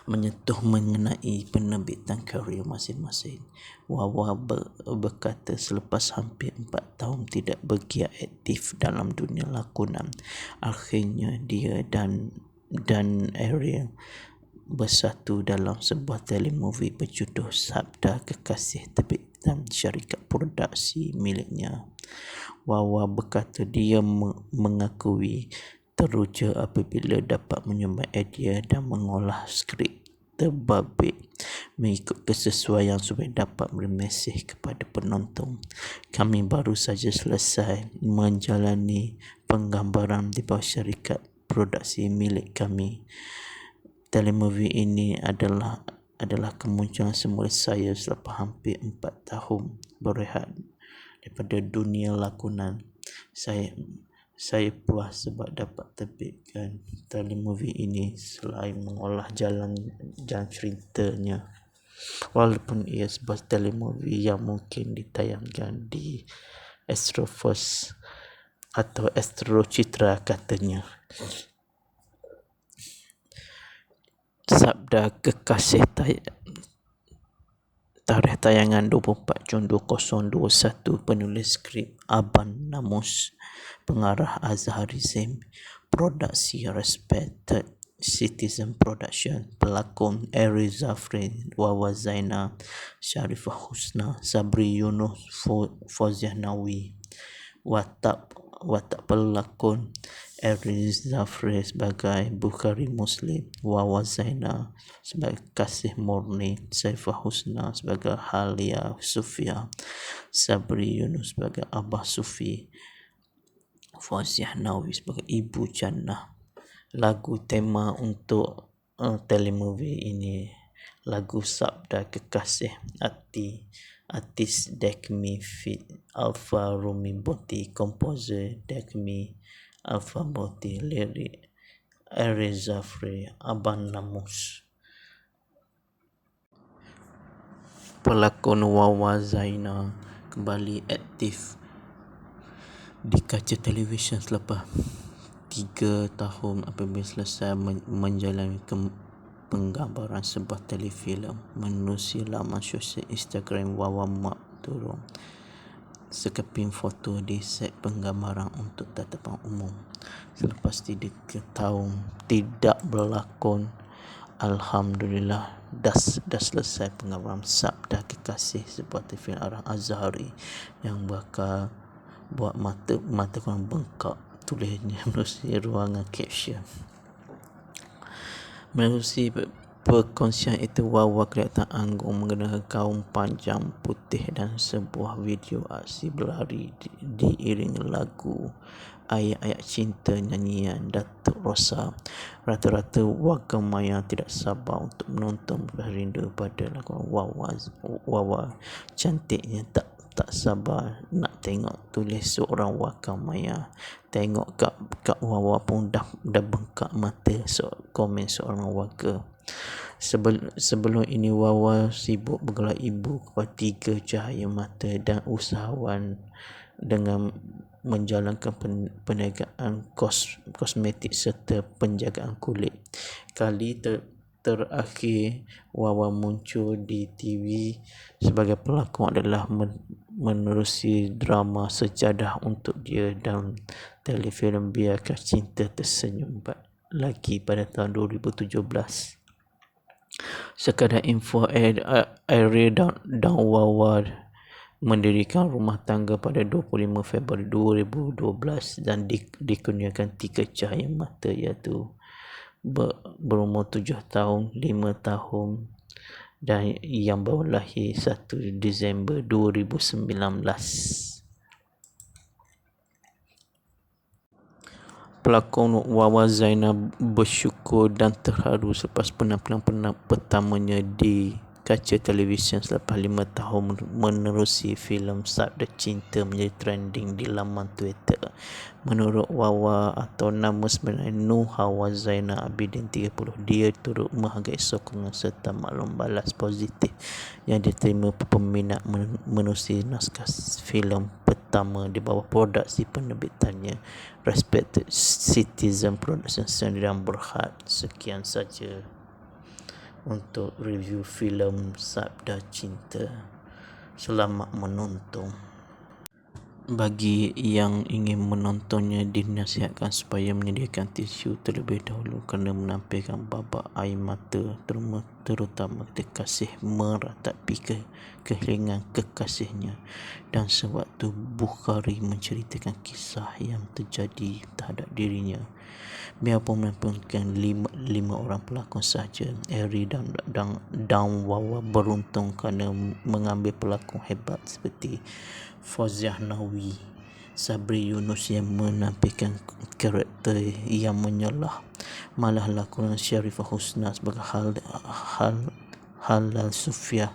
Menyentuh mengenai penerbitan karya masing-masing, Wawa berkata selepas hampir 4 tahun tidak bergiat aktif dalam dunia lakonan, akhirnya dia dan Ariel bersatu dalam sebuah telemovie berjudul Sabda Kekasih terbitan syarikat produksi miliknya. Wawa berkata dia mengakui teruja apabila dapat menyumbang idea dan mengolah skrip terbabit mengikut kesesuaian supaya dapat beri mesej kepada penonton. Kami baru saja selesai menjalani penggambaran di bawah syarikat produksi milik kami. telemovie ini adalah kemunculan semula saya selepas hampir 4 tahun berehat daripada dunia lakonan. Saya puas sebab dapat terbitkan telemovie ini selain mengolah jalan ceritanya. Walaupun ia sebuah telemovie yang mungkin ditayangkan di Astrofirst atau Astro Citra katanya. Sabda Kekasih tarikh tayangan 24 Jun 2021. Penulis skrip Aban Namus, pengarah Azhari Zaim, produksi Respected Citizen Production, pelakon Eri Zafri, Wawa Zaina, Sharifah Husna, Sabri Yunus, Fauziah Nawi. Watak pelakon Eri Zafri sebagai Bukhari Muslim, Wawa Zaina sebagai Kasih Murni, Saifah Husna sebagai Halia Sufia, Sabri Yunus sebagai Abah Sufi, Fauziah Nawi sebagai Ibu Jannah. Lagu tema untuk telemovie ini lagu Sabda Kekasih artis Dekmi Fit Alfa Rumi Boti, komposer Dekmi Alfa Boti, lirik Eri Zafri, Aban Namus. Pelakon Wawa Zaina kembali aktif di kaca televisyen selepas 3 tahun apabila selesai menjalani penggambaran sebuah telefilm. Menerusi laman sosial Instagram Wawa Mak turun sekeping foto di set penggambaran untuk tatapan umum. Selepas 3 tahun tidak berlakon, Alhamdulillah dah selesai penggambaran Sabda Kekasih, sebuah telefilm arah Azhari yang bakal buat mata korang bengkak, tulisnya menerusi ruangan caption. Menerusi perkongsian itu, Wawa kelihatan anggun mengenakan gaun panjang putih dan sebuah video aksi berlari diiringi lagu ayat-ayat cinta nyanyian Datuk Rosa. Rata-rata warga maya tidak sabar untuk menonton rindu pada lakonan Wawa cantiknya, tak sabar nak tengok, tulis seorang warga maya. Tengok kat Wawa pun dah bengkak mata, komen seorang warga. Sebelum ini Wawa sibuk bergelar ibu kepada 3 cahaya mata dan usahawan dengan menjalankan perniagaan kosmetik serta penjagaan kulit. Kali terakhir Wawa muncul di TV sebagai pelakon adalah menerusi drama Sejadah Untuk Dia dan telefilm Biarkah Cinta Tersenyum Lagi pada tahun 2017. Sekadar info, Eri dan Wawa mendirikan rumah tangga pada 25 Februari 2012 dan dikurniakan 3 cahaya mata, iaitu berumur 7 tahun, 5 tahun dan yang baru lahir 1 Disember 2019. Pelakon Wawa Zaina bersyukur dan terharu selepas penampilan pertamanya di kaca televisyen selepas 5 tahun menerusi filem Sabda Cinta menjadi trending di laman Twitter. Menurut Wawa atau nama sebenarnya Nur Hawa Zaina Abidin 30, dia turut menghargai sokongan serta maklum balas positif yang diterima peminat menerusi naskah filem pertama di bawah produksi penerbitannya Respected Citizen Production Sdn Bhd. Sekian saja untuk review filem Sabda Cinta. Selamat menonton. Bagi yang ingin menontonnya, dinasihatkan supaya menyediakan tisu terlebih dahulu kerana menampilkan babak air mata, terutama ketika Kasih meratapi kehilangan kekasihnya dan sewaktu Bukhari menceritakan kisah yang terjadi terhadap dirinya. Biarpun menampilkan 5 orang pelakon sahaja, Eri dan Wawa beruntung kerana mengambil pelakon hebat seperti Fauziah Nawi, Sabri Yunus yang menampilkan karakter yang menyelah, malah lakonan Sharifah Husna sebagai Halal Sufiah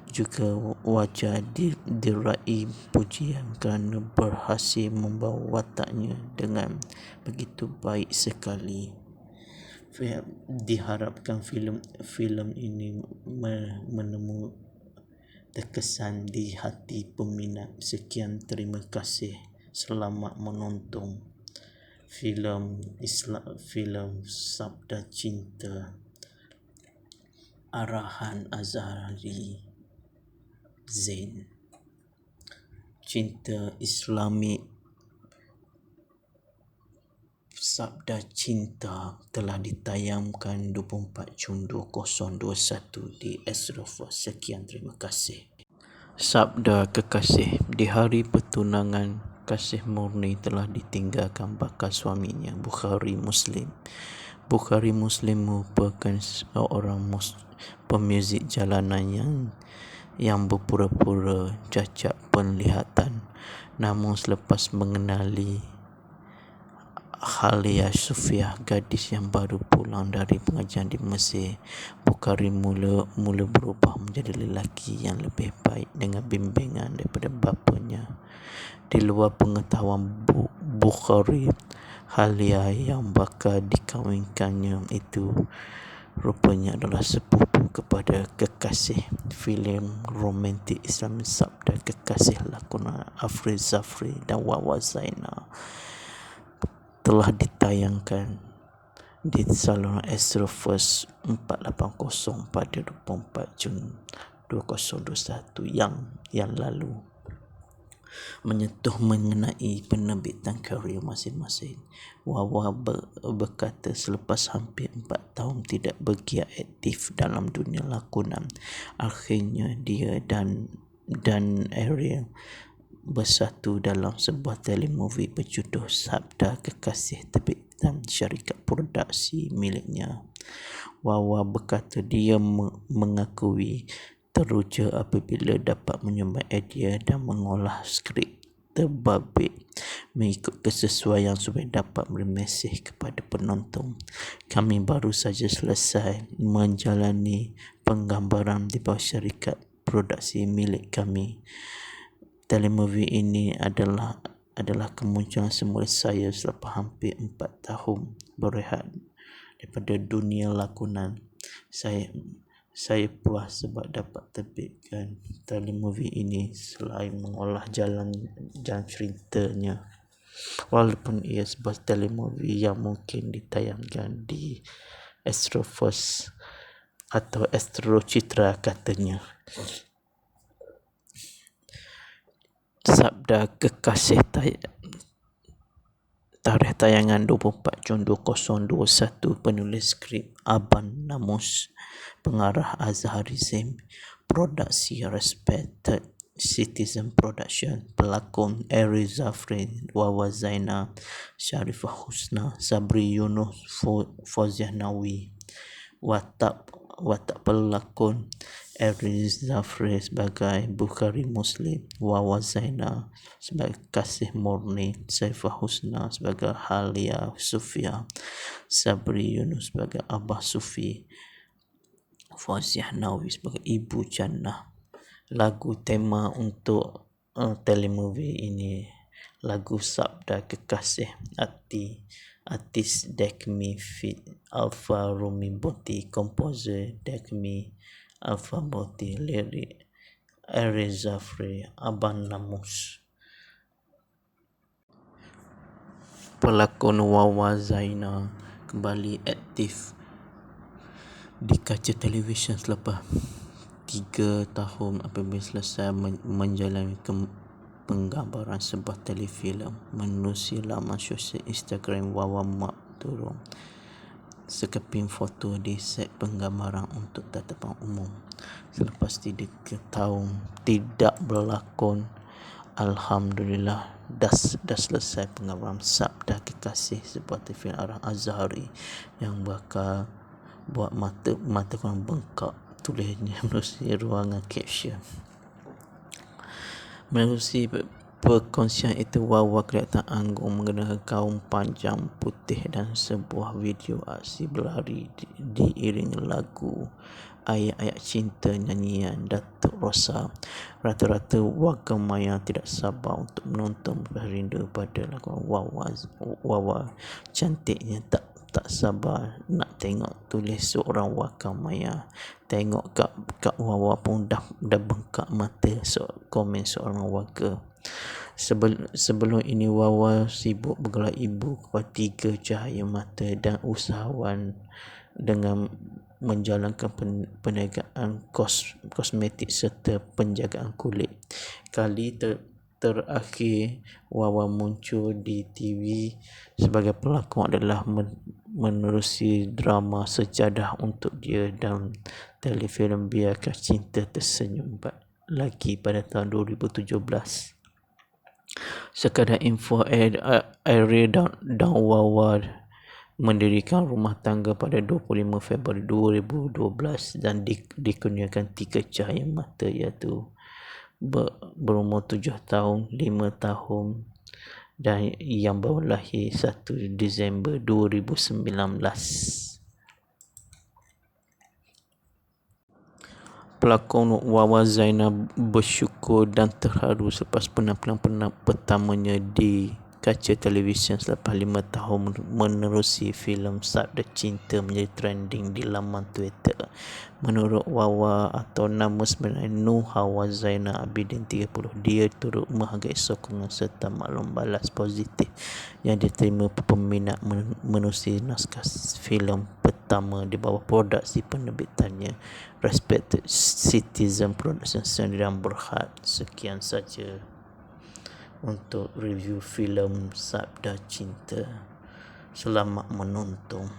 juga wajar diraih pujian kerana berhasil membawa wataknya dengan begitu baik sekali. Diharapkan filem ini menemu terkesan di hati peminat. Sekian, terima kasih, selamat menonton filem Sabda Cinta arahan Azhari Zain. Cinta Islami Sabda Cinta telah ditayangkan 24 Jun 2021 di Astro-Force. Sekian, terima kasih. Sabda kekasih. Di hari pertunangan, kasih murni telah ditinggalkan bakal suaminya, Bukhari Muslim. Bukhari Muslim merupakan seorang pemuzik jalanan yang berpura-pura cacat penglihatan. Namun selepas mengenali Halia Sufiah, gadis yang baru pulang dari pengajian di Mesir, Bukhari mula berubah menjadi lelaki yang lebih baik dengan bimbingan daripada bapanya. Di luar pengetahuan Bukhari, Halia yang bakal dikahwinkannya itu rupanya adalah sepupu kepada kekasih. Filem romantik Islam Sabda Kekasih lakonan Afriz Zafri dan Wawa Zainal telah ditayangkan di saluran Astro-Force 480 pada 24 Jun 2021 yang lalu. Menyentuh mengenai penerbitan karya masing-masing, Wawa berkata selepas hampir 4 tahun tidak bergiat aktif dalam dunia lakonan, akhirnya dia dan Ariel bersatu dalam sebuah telemovie berjudul Sabda Kekasih terbitan syarikat produksi miliknya. Wawa berkata dia mengakui teruja apabila dapat menyumbang idea dan mengolah skrip terbabit mengikut kesesuaian supaya dapat beri mesej kepada penonton. Kami baru saja selesai menjalani penggambaran di bawah syarikat produksi milik kami. Telemovie ini adalah kemunculan semula saya selepas hampir 4 tahun berehat daripada dunia lakonan. Saya puas sebab dapat terbitkan telemovie ini selain mengolah jalan ceritanya. Walaupun ia sebuah telemovie yang mungkin ditayangkan di Astro-Force atau Astro Citra katanya. Sabda Kekasih tarikh tayangan 24 Jun 2021. Penulis skrip Aban Namus, pengarah Azhari Zain, produksi Respected Citizen Production, pelakon Ariz Zafri, Wawa Zainal, Sharifah Husna, Sabri Yunus, Fauziah Nawi. Watak pelakon Ariz Zafri sebagai Bukhari Muslim, Wawa Zainal sebagai Kasih Murni, Sharifah Husna sebagai Halia Sufiah, Sabri Yunus sebagai Abah Sufi, Fauziah Nawi sebagai Ibu Jannah. Lagu tema untuk telemovie ini lagu Sabda Kekasih artis Dekmi Fit Alfa Rumi Boti, komposer Dekmi Alfa Boti, lirik Ariz Zafri, Aban Namus. Pelakon Wawa Zainal kembali aktif di kaca televisyen selepas 3 tahun apabila selesai menjalani penggambaran sebuah telefilm. Menerusi laman sosial Instagram, Wawa Mak turun sekeping foto di set penggambaran untuk tatapan umum. Selepas 3 tahun tidak berlakon, alhamdulillah dah selesai penggambaran Sabda Kekasih, sebuah telefilm arah Azhari yang bakal buat mata korang bengkak, tulisnya menerusi ruangan caption. Menerusi Perkongsian itu Wawa kelihatan anggun mengenakan kaun panjang putih dan sebuah video aksi berlari diiringi lagu ayat-ayat cinta nyanyian Datuk Rosa. Rata-rata warga maya tidak sabar untuk menonton rindu pada lagu Wawa cantiknya, tak sabar nak tengok, tulis seorang warga maya. Tengok kat Wawa pun dah bengkak mata, komen seorang warga. Sebelum ini Wawa sibuk bergelar ibu kepada 3 cahaya mata dan usahawan dengan menjalankan perniagaan kosmetik serta penjagaan kulit. Kali terakhir Wawa muncul di TV sebagai pelakon adalah menerusi drama Sejadah Untuk Dia dan telefilm Biarkah Cinta Tersenyum Lagi pada tahun 2017. Sekadar info, Ariel dan Wawa mendirikan rumah tangga pada 25 Februari 2012 dan dikurniakan 3 cahaya mata, iaitu berumur 7 tahun, 5 tahun dan yang baru lahir 1 Disember 2019. Pelakon Wawa Zainal bersyukur dan terharu selepas penampilan pertamanya di kaca televisyen selepas 5 tahun menerusi filem Sabda Cinta menjadi trending di laman Twitter. Menurut Wawa atau nama sebenarnya Nur Hawa Zainal Abidin 30, dia turut menghargai sokongan serta maklum balas positif yang diterima peminat menerusi naskah filem pertama di bawah produksi penerbitannya Respected Citizen Production Sdn Bhd. Sekian saja untuk review filem Sabda Cinta. Selamat menonton.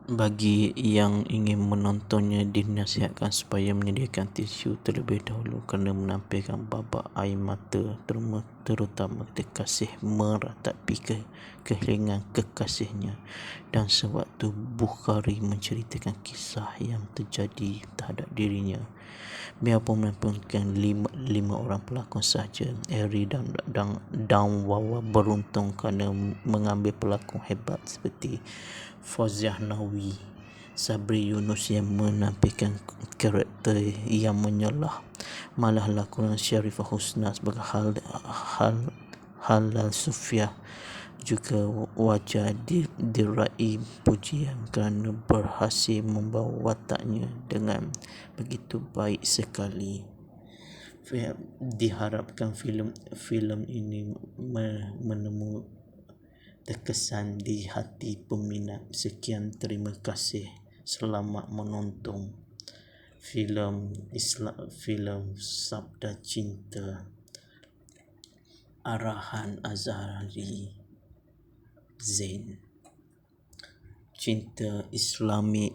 Bagi yang ingin menontonnya, dinasihatkan supaya menyediakan tisu terlebih dahulu kerana menampilkan babak air mata, terutama ketika kasih meratapi kehilangan kekasihnya, dan sewaktu Bukhari menceritakan kisah yang terjadi terhadap dirinya. Biarpun menampilkan 5 orang pelakon sahaja, Eri dan Wawa beruntung kerana mengambil pelakon hebat seperti Fauziah Nawi, Sabri Yunus yang menampilkan karakter yang menyelah, malah lakonan Sharifah Husna sebagai Halal Sufiah juga wajar diraih pujian kerana berhasil membawa wataknya dengan begitu baik sekali. Diharapkan filem ini menemui terkesan di hati peminat. Sekian, terima kasih. Selamat menonton filem Sabda Cinta arahan Azhari Zain. Cinta Islami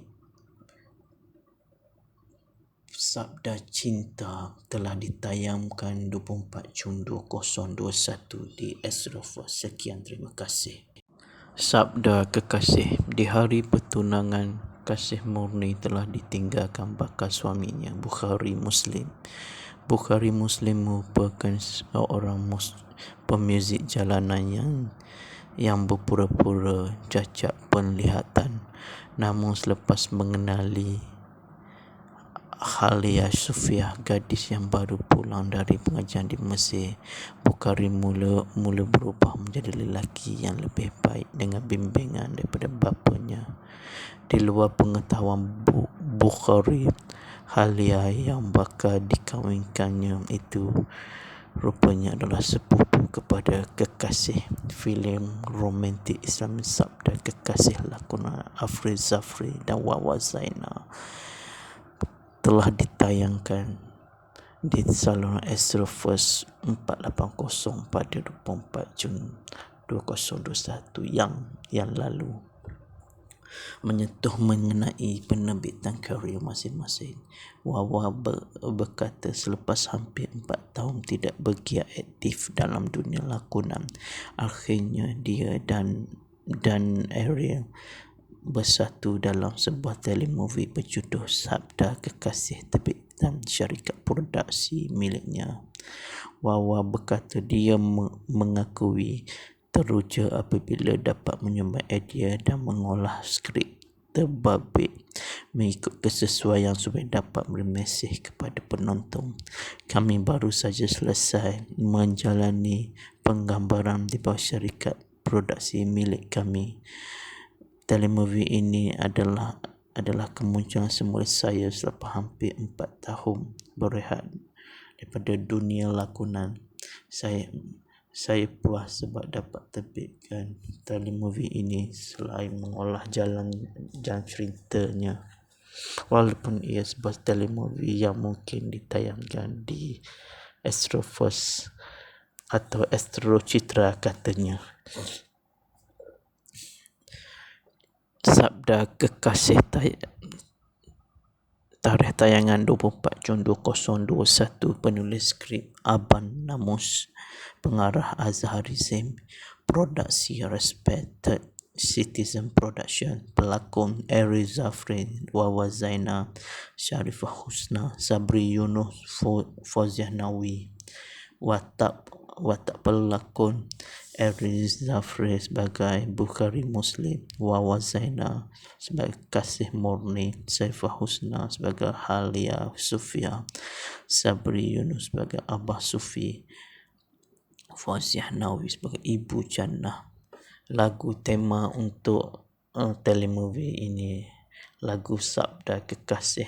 Sabda Cinta telah ditayangkan 24 Jun 2021 di Astro4. Sekian, terima kasih. Sabda Kekasih. Di hari pertunangan, kasih murni telah ditinggalkan bakal suaminya, Bukhari Muslim. Bukhari Muslim merupakan seorang pemuzik jalanan yang berpura-pura cacat penglihatan. Namun selepas mengenali Halia Sufiah, gadis yang baru pulang dari pengajian di Mesir, Bukhari mula berubah menjadi lelaki yang lebih baik dengan bimbingan daripada bapanya. Di luar pengetahuan Bukhari, Halia yang bakal dikahwinkannya itu rupanya adalah sepupu kepada kekasih. Filem romantik Islam Sabda Kekasih lakonan Afri Zafri dan Wawa Zainal telah ditayangkan di saluran Astro First 480 pada 24 Jun 2021 yang lalu. Menyentuh mengenai penerbitan karya masing-masing, Wawa berkata selepas hampir 4 tahun tidak bergiat aktif dalam dunia lakonan, akhirnya dia dan Ariel bersatu dalam sebuah telemovie berjudul Sabda Kekasih terbitan syarikat produksi miliknya. Wawa berkata dia mengakui teruja apabila dapat menyumbang idea dan mengolah skrip terbabit mengikut kesesuaian supaya dapat beri mesej kepada penonton. Kami baru saja selesai menjalani penggambaran di bawah syarikat produksi milik kami. Telemovie ini adalah kemunculan semula saya selepas hampir 4 tahun berehat daripada dunia lakonan. Saya puas sebab dapat terbitkan telemovie ini selain mengolah jalan ceritanya. Walaupun ia sebuah telemovie yang mungkin ditayangkan di Astro First atau Astro Citra katanya. Sabda Kekasih tarikh tayangan 24 Jun 2021. Penulis skrip Aban Namus, pengarah Azhari Zaim, produksi Respected Citizen Production, pelakon Eri Zafrin, Wawa Zaina, Sharifah Husna, Sabri Yunus, Fauziah Nawi. Watak pelakon Eri Zafrin sebagai Bukhari Muslim, Wawa Zaina sebagai Kasih Murni, Saifah Husna sebagai Halia Sufia, Sabri Yunus sebagai Abah Sufi, Fauziah Nawi sebagai Ibu Jannah. Lagu tema untuk telemovie ini lagu Sabda Kekasih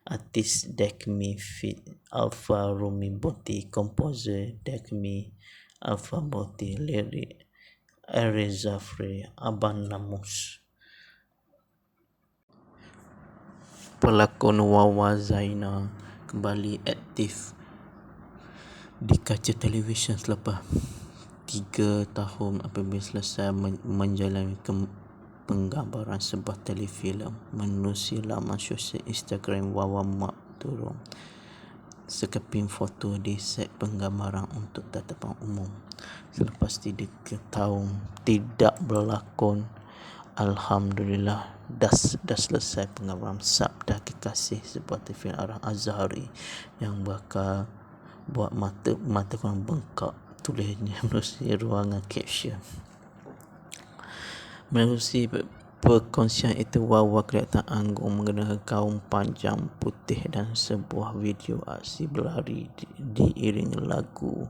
artis Dekmi Fit Alfa Rumi Boti, komposer Dekmi Alfa Boti, lirik Eri Zafri, Aban Namus. Pelakon Wawa Zaina kembali aktif di kaca televisyen selepas 3 tahun apabila selesai menjalani penggambaran sebuah telefilm. Menerusi laman sosial Instagram Wawa Mak turun sekeping foto di set penggambaran untuk tatapan umum. Selepas 3 tahun tidak berlakon, Alhamdulillah dah selesai penggambaran Sabda Kekasih, sebuah telefilm arah Azhari yang bakal buat mata korang bengkak, tulisnya menerusi ruangan caption. Menerusi perkongsian itu, Wawa kelihatan anggun mengenakan gaun panjang putih dan sebuah video aksi berlari diiringi lagu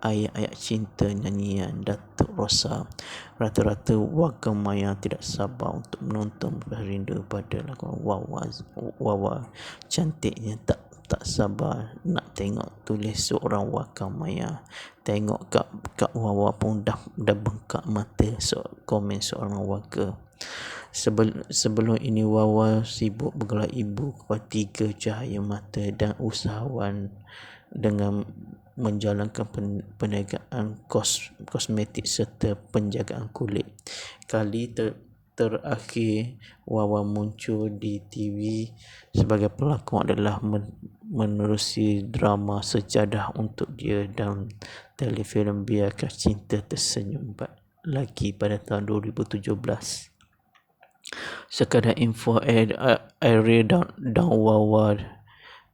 ayat-ayat cinta nyanyian Datuk Rosa. Rata-rata warga maya tidak sabar untuk menonton rindu pada lagu Wawa cantiknya, tak sabar nak tengok, tulis seorang warga maya. Tengok kat Wawa pun dah bengkak mata, komen seorang warga. Sebelum ini Wawa sibuk bergelar ibu kepada 3 cahaya mata dan usahawan dengan menjalankan perniagaan kosmetik serta penjagaan kulit. Kali terakhir Wawa muncul di TV sebagai pelakon adalah menerusi drama Sejadah Untuk Dia dan telefilm Biarkah Cinta Tersenyum Lagi pada tahun 2017. Sekadar info, Eri dan Wawa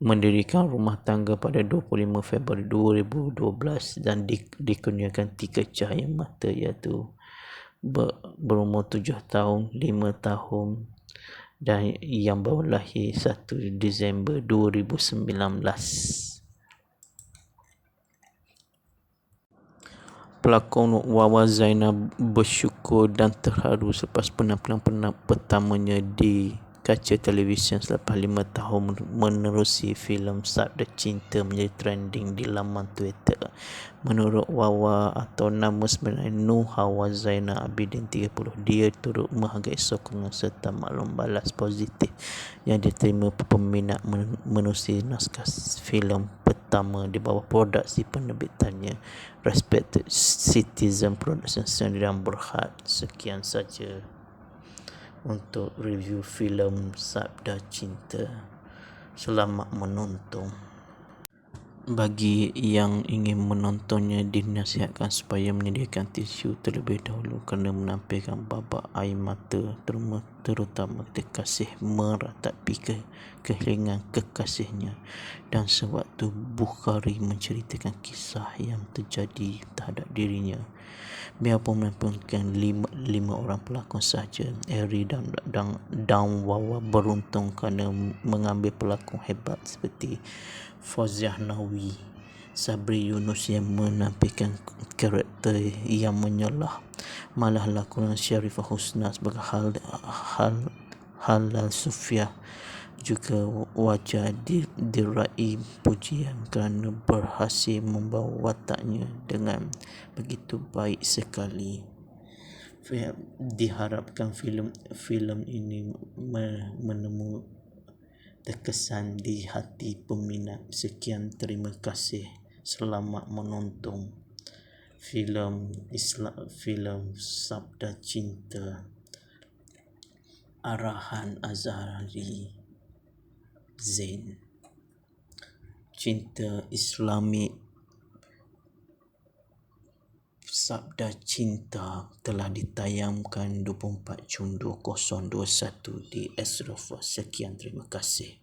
mendirikan rumah tangga pada 25 Februari 2012 dan dikurniakan 3 cahaya mata, iaitu berumur 7 tahun, 5 tahun dan yang baru lahir 1 Disember 2019. Pelakon Wawa Zaina bersyukur dan terharu selepas penampilan pertamanya di kaca televisyen selepas 5 tahun menerusi filem Sabda Cinta menjadi trending di laman Twitter. Menurut Wawa atau nama sebenarnya Nur Hawa Zaina Abidin 30, dia turut menghargai sokongan serta maklum balas positif yang diterima peminat menerusi naskah filem pertama di bawah produksi penerbitannya Respected Citizen Production Sdn Bhd. Sekian saja untuk review filem Sabda Cinta. Selamat menonton. Bagi yang ingin menontonnya, dinasihatkan supaya menyediakan tisu terlebih dahulu kerana menampilkan babak air mata terutama kekasih meratapi kehilangan kekasihnya. Dan sewaktu Bukhari menceritakan kisah yang terjadi terhadap dirinya, biarpun menemukan lima orang pelakon sahaja, Eri dan Wawa beruntung kerana mengambil pelakon hebat seperti Fauziah Nawi, Sabri Yunus yang menampilkan karakter yang menyelah, malah lakonan Syarifah Husna sebagai Halal Sufiah juga wajah diraih pujian kerana berhasil membawa wataknya dengan begitu baik sekali. Diharapkan filem ini menemukan terkesan di hati peminat. Sekian, terima kasih, selamat menonton filem Sabda Cinta arahan Azhari Zain. Cinta Islami Sabda Cinta telah ditayangkan 24 Jun 2021 di Astro Force. Sekian, terima kasih.